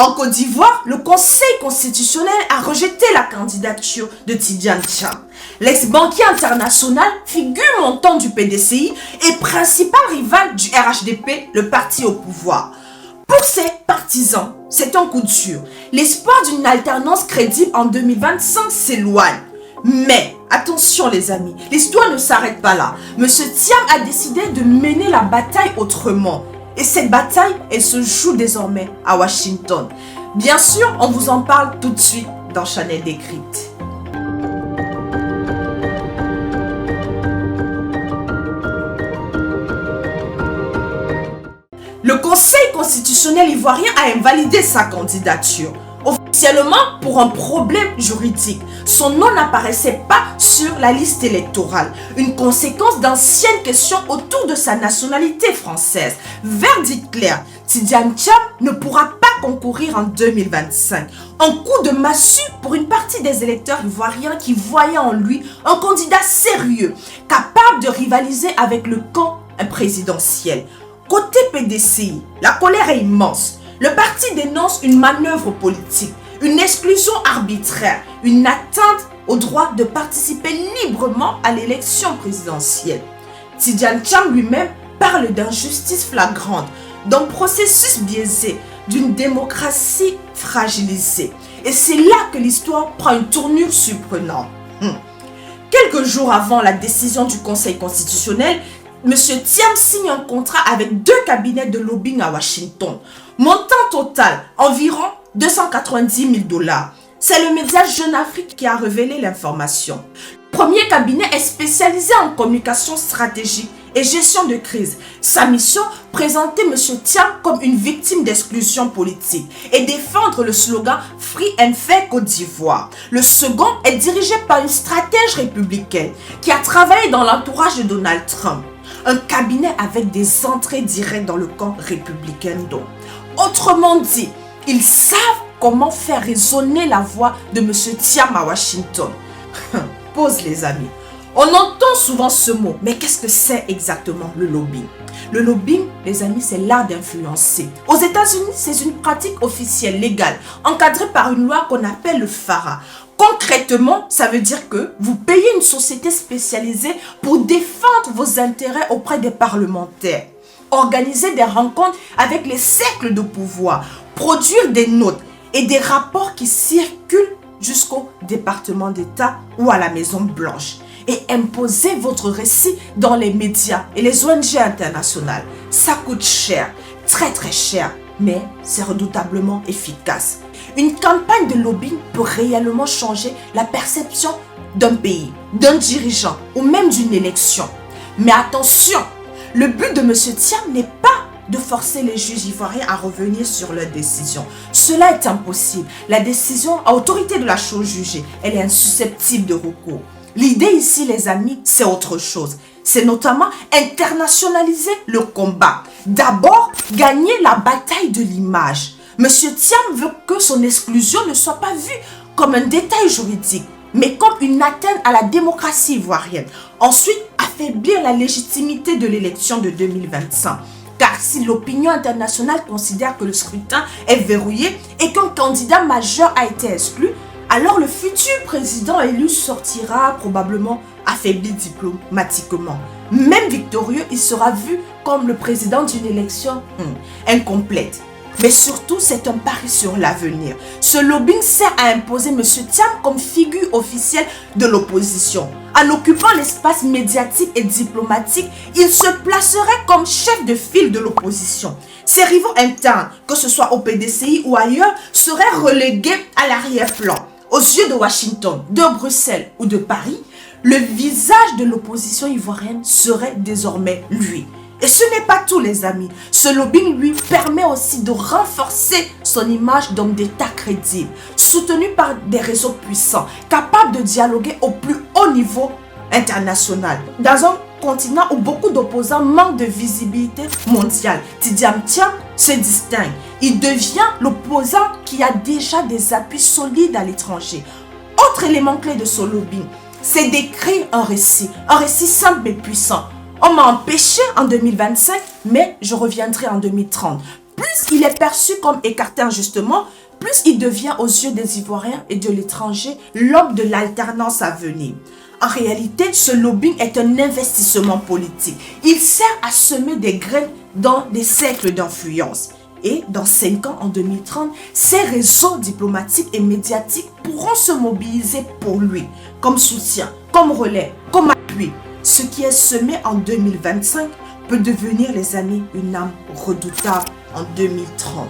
En Côte d'Ivoire, le Conseil constitutionnel a rejeté la candidature de Tidjane Thiam. L'ex-banquier international, figure montante du PDCI et principal rival du RHDP, le parti au pouvoir. Pour ses partisans, c'est un coup dur. L'espoir d'une alternance crédible en 2025 s'éloigne. Mais, attention les amis, l'histoire ne s'arrête pas là. Monsieur Thiam a décidé de mener la bataille autrement. Et cette bataille, elle se joue désormais à Washington. Bien sûr, on vous en parle tout de suite dans Chanel Décrypte. Le Conseil constitutionnel ivoirien a invalidé sa candidature. Officiellement pour un problème juridique. Son nom n'apparaissait pas sur la liste électorale. Une conséquence d'anciennes questions autour de sa nationalité française. Verdict clair, Tidjane Thiam ne pourra pas concourir en 2025. Un coup de massue pour une partie des électeurs ivoiriens qui voyaient en lui un candidat sérieux, capable de rivaliser avec le camp présidentiel. Côté PDCI, la colère est immense. Le parti dénonce une manœuvre politique, une exclusion arbitraire, une atteinte au droit de participer librement à l'élection présidentielle. Tidjane Thiam lui-même parle d'injustice flagrante, d'un processus biaisé, d'une démocratie fragilisée. Et c'est là que l'histoire prend une tournure surprenante. Quelques jours avant la décision du Conseil constitutionnel, M. Thiam signe un contrat avec 2 cabinets de lobbying à Washington. Montant total, environ 290 000 $. C'est le média Jeune Afrique qui a révélé l'information. Le premier cabinet est spécialisé en communication stratégique et gestion de crise. Sa mission, présenter M. Thiam comme une victime d'exclusion politique et défendre le slogan Free and Fair Côte d'Ivoire. Le second est dirigé par une stratège républicaine qui a travaillé dans l'entourage de Donald Trump. Un cabinet avec des entrées directes dans le camp républicain donc. Autrement dit, ils savent comment faire résonner la voix de M. Thiam à Washington. Pause les amis. On entend souvent ce mot, mais qu'est-ce que c'est exactement le lobbying? Le lobbying, les amis, c'est l'art d'influencer. Aux États-Unis, c'est une pratique officielle légale, encadrée par une loi qu'on appelle le FARA. Concrètement, ça veut dire que vous payez une société spécialisée pour défendre vos intérêts auprès des parlementaires, organiser des rencontres avec les cercles de pouvoir, produire des notes et des rapports qui circulent jusqu'au département d'État ou à la Maison Blanche et imposer votre récit dans les médias et les ONG internationales. Ça coûte cher, très très cher, mais c'est redoutablement efficace. Une campagne de lobbying peut réellement changer la perception d'un pays, d'un dirigeant ou même d'une élection. Mais attention, le but de M. Thiam n'est pas de forcer les juges ivoiriens à revenir sur leur décision. Cela est impossible. La décision à autorité de la chose jugée, elle est insusceptible de recours. L'idée ici, les amis, c'est autre chose. C'est notamment internationaliser le combat. D'abord, gagner la bataille de l'image. M. Thiam veut que son exclusion ne soit pas vue comme un détail juridique, mais comme une atteinte à la démocratie ivoirienne. Ensuite, affaiblir la légitimité de l'élection de 2025. Car si l'opinion internationale considère que le scrutin est verrouillé et qu'un candidat majeur a été exclu, alors le futur président élu sortira probablement affaibli diplomatiquement. Même victorieux, il sera vu comme le président d'une élection incomplète. Mais surtout, c'est un pari sur l'avenir. Ce lobbying sert à imposer M. Thiam comme figure officielle de l'opposition. En occupant l'espace médiatique et diplomatique, il se placerait comme chef de file de l'opposition. Ses rivaux internes, que ce soit au PDCI ou ailleurs, seraient relégués à l'arrière-plan. Aux yeux de Washington, de Bruxelles ou de Paris, le visage de l'opposition ivoirienne serait désormais lui. Et ce n'est pas tout les amis. Ce lobbying lui permet aussi de renforcer son image d'homme d'État crédible, soutenu par des réseaux puissants, capable de dialoguer au plus haut niveau international. Dans un continent où beaucoup d'opposants manquent de visibilité mondiale, Tidjane Thiam se distingue. Il devient l'opposant qui a déjà des appuis solides à l'étranger. Autre élément clé de ce lobbying, c'est d'écrire un récit simple mais puissant. On m'a empêché en 2025, mais je reviendrai en 2030. plus il est perçu comme écarté injustement, plus il devient aux yeux des Ivoiriens et de l'étranger l'homme de l'alternance à venir. En réalité, ce lobbying est un investissement politique. Il sert à semer des graines dans des cercles d'influence. Et dans 5 ans, en 2030, ces réseaux diplomatiques et médiatiques pourront se mobiliser pour lui, comme soutien, comme relais, comme appui. Ce qui est semé en 2025 peut devenir, les amis, une âme redoutable en 2030.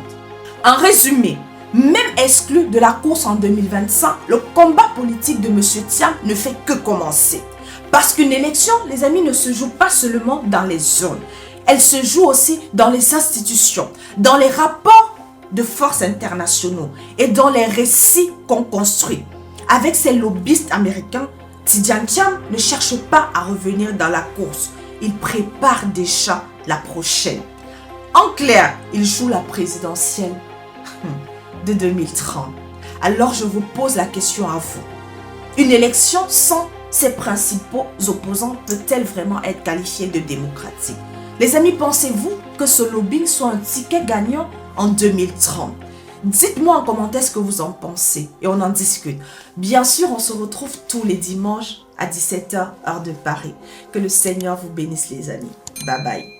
En résumé, même exclu de la course en 2025, le combat politique de M. Thiam ne fait que commencer. Parce qu'une élection, les amis, ne se joue pas seulement dans les zones. Elle se joue aussi dans les institutions, dans les rapports de force internationaux et dans les récits qu'on construit. Avec ses lobbyistes américains, Tidjane Thiam ne cherche pas à revenir dans la course. Il prépare déjà la prochaine. En clair, il joue la présidentielle de 2030. Alors je vous pose la question à vous. Une élection sans ses principaux opposants peut-elle vraiment être qualifiée de démocratique? Les amis, pensez-vous que ce lobbying soit un ticket gagnant en 2030? Dites-moi en commentaire ce que vous en pensez et on en discute. Bien sûr, on se retrouve tous les dimanches à 17h, heure de Paris. Que le Seigneur vous bénisse, les amis. Bye bye.